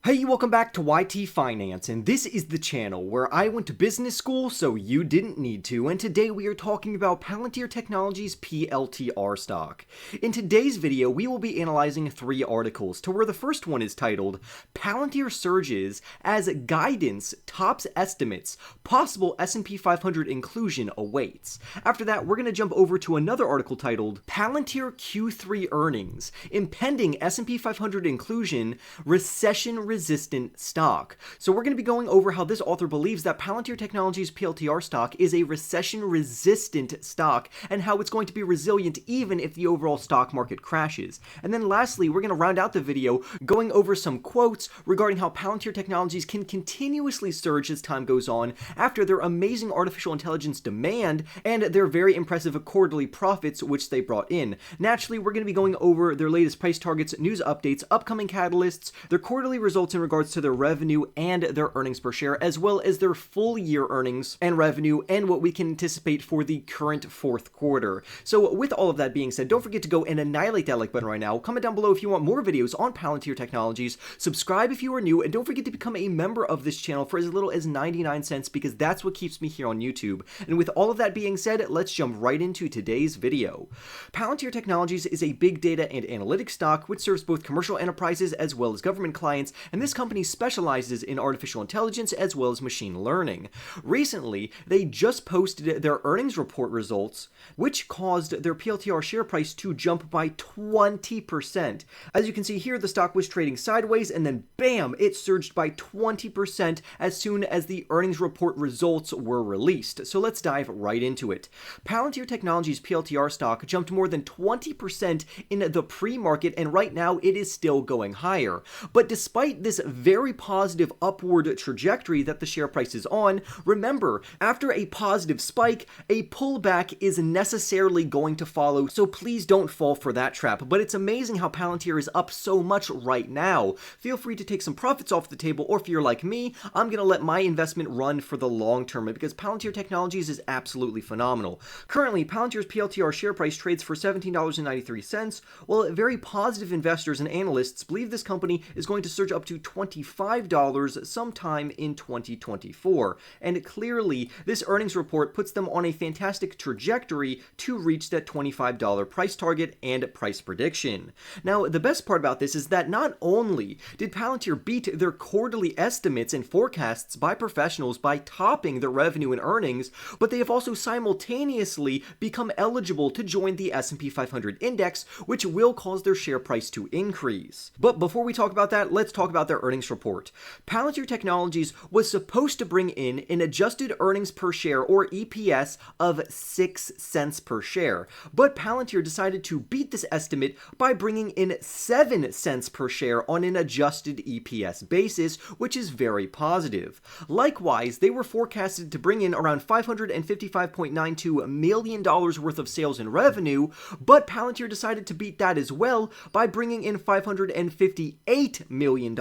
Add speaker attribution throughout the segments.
Speaker 1: Hey, welcome back to YT Finance, and this is the channel where I went to business school so you didn't need to, and today we are talking about Palantir Technologies PLTR stock. In today's video, we will be analyzing three articles, to where the first one is titled, Palantir Surges as Guidance Tops Estimates, Possible S&P 500 Inclusion Awaits. After that, we're going to jump over to another article titled, Palantir Q3 Earnings, Impending S&P 500 Inclusion, Recession-Resistant stock. So we're going to be going over how this author believes that Palantir Technologies PLTR stock is a recession-resistant stock and how it's going to be resilient even if the overall stock market crashes. And then lastly, we're going to round out the video going over some quotes regarding how Palantir Technologies can continuously surge as time goes on after their amazing artificial intelligence demand and their very impressive quarterly profits which they brought in. Naturally, we're going to be going over their latest price targets, news updates, upcoming catalysts, their quarterly results in regards to their revenue and their earnings per share, as well as their full year earnings and revenue and what we can anticipate for the current fourth quarter. So with all of that being said, don't forget to go and annihilate that like button right now. Comment down below if you want more videos on Palantir Technologies. Subscribe if you are new, and don't forget to become a member of this channel for as little as 99 cents because that's what keeps me here on YouTube. And with all of that being said, let's jump right into today's video. Palantir Technologies is a big data and analytics stock which serves both commercial enterprises as well as government clients, and this company specializes in artificial intelligence as well as machine learning. Recently, they just posted their earnings report results, which caused their PLTR share price to jump by 20%. As you can see here, the stock was trading sideways and then bam, it surged by 20% as soon as the earnings report results were released. So let's dive right into it. Palantir Technologies PLTR stock jumped more than 20% in the pre-market, and right now it is still going higher. But despite this very positive upward trajectory that the share price is on, remember, after a positive spike, a pullback is necessarily going to follow, so please don't fall for that trap. But it's amazing how Palantir is up so much right now. Feel free to take some profits off the table, or if you're like me, I'm going to let my investment run for the long term because Palantir Technologies is absolutely phenomenal. Currently, Palantir's PLTR share price trades for $17.93, while very positive investors and analysts believe this company is going to surge up to $25 sometime in 2024. And clearly, this earnings report puts them on a fantastic trajectory to reach that $25 price target and price prediction. Now, the best part about this is that not only did Palantir beat their quarterly estimates and forecasts by professionals by topping their revenue and earnings, but they have also simultaneously become eligible to join the S&P 500 index, which will cause their share price to increase. But before we talk about that, let's talk about their earnings report. Palantir Technologies was supposed to bring in an adjusted earnings per share, or EPS, of 6 cents per share, but Palantir decided to beat this estimate by bringing in 7 cents per share on an adjusted EPS basis, which is very positive. Likewise, they were forecasted to bring in around $555.92 million worth of sales and revenue, but Palantir decided to beat that as well by bringing in $558 million,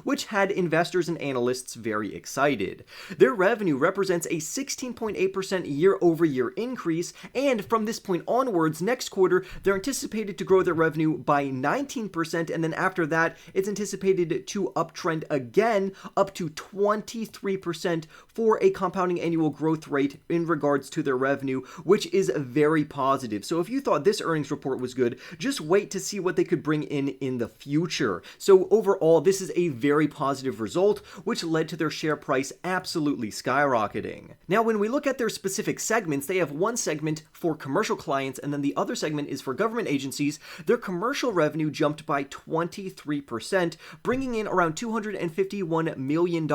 Speaker 1: which had investors and analysts very excited. Their revenue represents a 16.8% year-over-year increase, and from this point onwards, next quarter, they're anticipated to grow their revenue by 19%, and then after that, it's anticipated to uptrend again up to 23% for a compounding annual growth rate in regards to their revenue, which is very positive. So if you thought this earnings report was good, just wait to see what they could bring in the future. So overall, this is a very positive result, which led to their share price absolutely skyrocketing. Now, when we look at their specific segments, they have one segment for commercial clients, and then the other segment is for government agencies. Their commercial revenue jumped by 23%, bringing in around $251 million,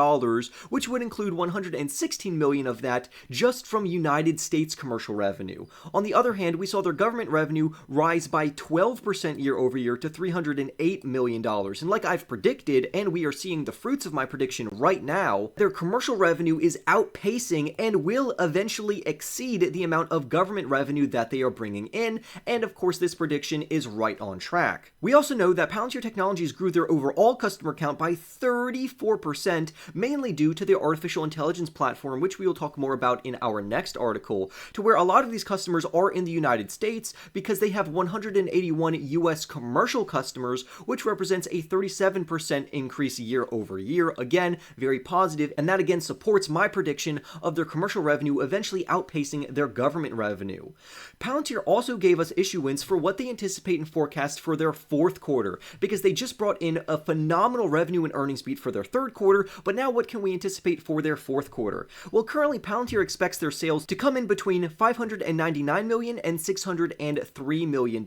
Speaker 1: which would include $116 million of that just from United States commercial revenue. On the other hand, we saw their government revenue rise by 12% year over year to $308 million. And like I've predicted, and we are seeing the fruits of my prediction right now, their commercial revenue is outpacing and will eventually exceed the amount of government revenue that they are bringing in, and of course this prediction is right on track. We also know that Palantir Technologies grew their overall customer count by 34%, mainly due to their artificial intelligence platform, which we will talk more about in our next article, to where a lot of these customers are in the United States because they have 181 US commercial customers, which represents a 37% 100% increase year over year. Again, very positive, and that again supports my prediction of their commercial revenue eventually outpacing their government revenue. Palantir also gave us issuance for what they anticipate and forecast for their fourth quarter, because they just brought in a phenomenal revenue and earnings beat for their third quarter, but now what can we anticipate for their fourth quarter? Well, currently Palantir expects their sales to come in between $599 million and $603 million.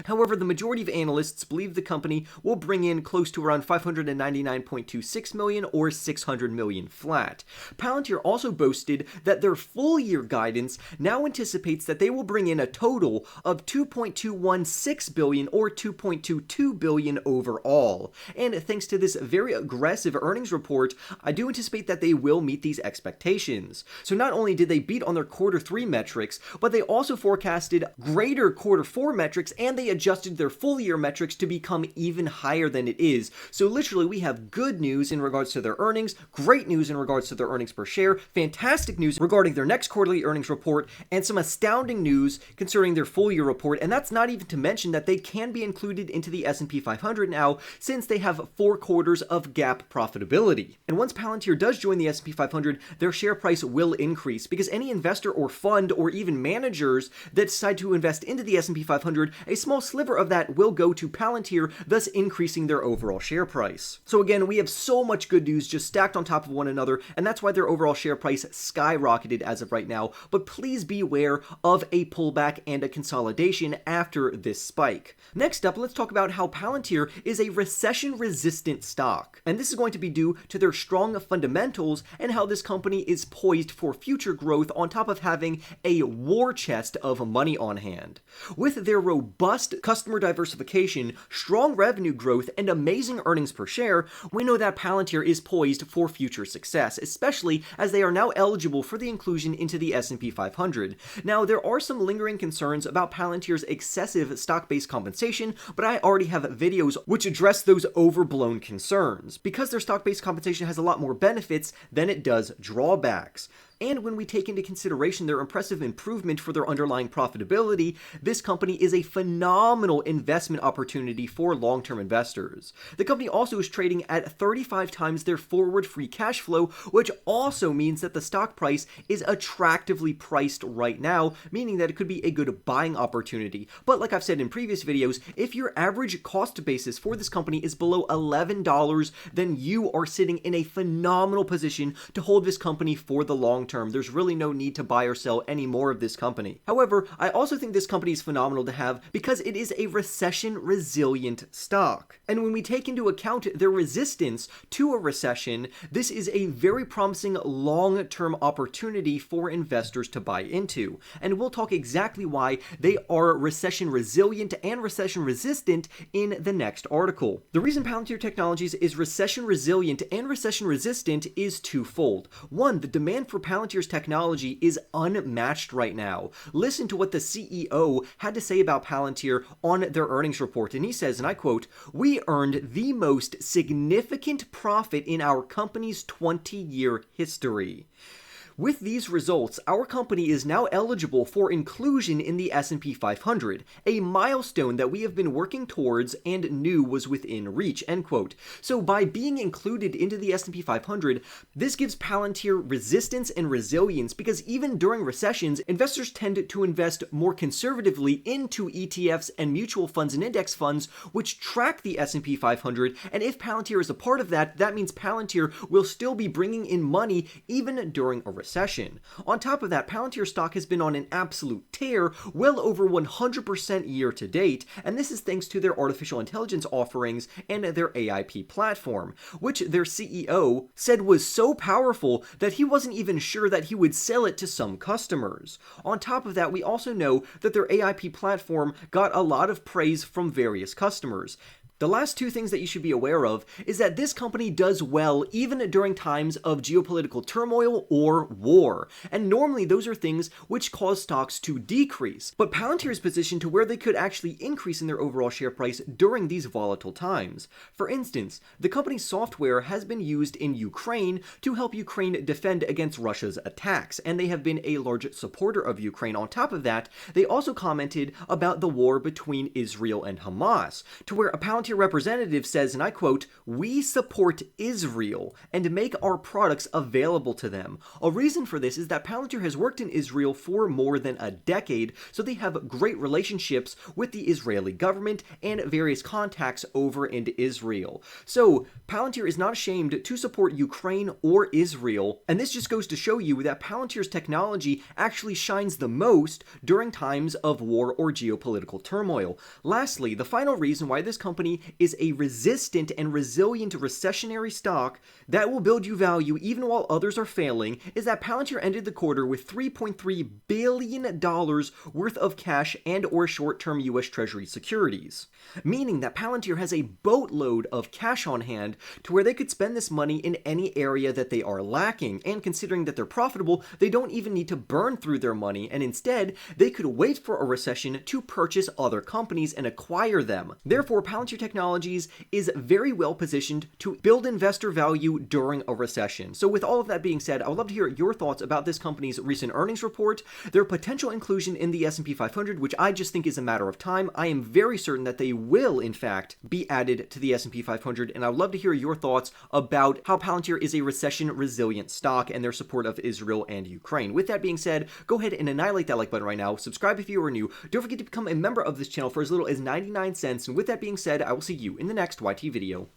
Speaker 1: However, the majority of analysts believe the company will bring in close to around $599.26 million or $600 million flat. Palantir also boasted that their full year guidance now anticipates that they will bring in a total of $2.216 billion or $2.22 billion overall. And thanks to this very aggressive earnings report, I do anticipate that they will meet these expectations. So not only did they beat on their quarter 3 metrics, but they also forecasted greater quarter 4 metrics, and they adjusted their full year metrics to become even higher than it is. So literally we have good news in regards to their earnings, great news in regards to their earnings per share, fantastic news regarding their next quarterly earnings report, and some astounding news concerning their full year report. And that's not even to mention that they can be included into the S&P 500 now, since they have 4 quarters of GAAP profitability. And once Palantir does join the S&P 500, their share price will increase, because any investor or fund or even managers that decide to invest into the S&P 500, a small sliver of that will go to Palantir, thus increasing their overall share price. So again, we have so much good news just stacked on top of one another, and that's why their overall share price skyrocketed as of right now. But please be aware of a pullback and a consolidation after this spike. Next up, let's talk about how Palantir is a recession-resistant stock. And this is going to be due to their strong fundamentals and how this company is poised for future growth, on top of having a war chest of money on hand. With their robust customer diversification, strong revenue growth, and amazing earnings per share, we know that Palantir is poised for future success, especially as they are now eligible for the inclusion into the S&P 500. Now, there are some lingering concerns about Palantir's excessive stock-based compensation, but I already have videos which address those overblown concerns, because their stock-based compensation has a lot more benefits than it does drawbacks. And when we take into consideration their impressive improvement for their underlying profitability, this company is a phenomenal investment opportunity for long-term investors. The company also is trading at 35 times their forward free cash flow, which also means that the stock price is attractively priced right now, meaning that it could be a good buying opportunity. But like I've said in previous videos, if your average cost basis for this company is below $11, then you are sitting in a phenomenal position to hold this company for the long term. There's really no need to buy or sell any more of this company. However, I also think this company is phenomenal to have because it is a recession-resilient stock. And when we take into account their resistance to a recession, this is a very promising long-term opportunity for investors to buy into. And we'll talk exactly why they are recession-resilient and recession-resistant in the next article. The reason Palantir Technologies is recession-resilient and recession-resistant is twofold. One, the demand for Palantir's technology is unmatched right now. Listen to what the CEO had to say about Palantir on their earnings report, and he says, and I quote, "We earned the most significant profit in our company's 20-year history." With these results, our company is now eligible for inclusion in the S&P 500, a milestone that we have been working towards and knew was within reach, end quote. So by being included into the S&P 500, this gives Palantir resistance and resilience, because even during recessions, investors tend to invest more conservatively into ETFs and mutual funds and index funds, which track the S&P 500, and if Palantir is a part of that, that means Palantir will still be bringing in money even during a recession. On top of that, Palantir stock has been on an absolute tear, well over 100% year to date, and this is thanks to their artificial intelligence offerings and their AIP platform, which their CEO said was so powerful that he wasn't even sure that he would sell it to some customers. On top of that, we also know that their AIP platform got a lot of praise from various customers. The last two things that you should be aware of is that this company does well even during times of geopolitical turmoil or war, and normally those are things which cause stocks to decrease, but Palantir is positioned to where they could actually increase in their overall share price during these volatile times. For instance, the company's software has been used in Ukraine to help Ukraine defend against Russia's attacks, and they have been a large supporter of Ukraine. On top of that, they also commented about the war between Israel and Hamas, to where a Palantir Palantir representative says, and I quote, "We support Israel and make our products available to them. A reason for this is that Palantir has worked in Israel for more than a decade, so they have great relationships with the Israeli government and various contacts over in Israel." So Palantir is not ashamed to support Ukraine or Israel, and this just goes to show you that Palantir's technology actually shines the most during times of war or geopolitical turmoil. Lastly, the final reason why this company is a resistant and resilient recessionary stock that will build you value even while others are failing is that Palantir ended the quarter with $3.3 billion worth of cash and or short-term US Treasury securities, meaning that Palantir has a boatload of cash on hand to where they could spend this money in any area that they are lacking, and considering that they're profitable, they don't even need to burn through their money, and instead, they could wait for a recession to purchase other companies and acquire them. Therefore, Palantir Technologies is very well positioned to build investor value during a recession. So with all of that being said, I would love to hear your thoughts about this company's recent earnings report, their potential inclusion in the S&P 500, which I just think is a matter of time. I am very certain that they will, in fact, be added to the S&P 500, and I would love to hear your thoughts about how Palantir is a recession-resilient stock and their support of Israel and Ukraine. With that being said, go ahead and annihilate that like button right now, subscribe if you are new, don't forget to become a member of this channel for as little as 99 cents, and with that being said, I will see you in the next YT video.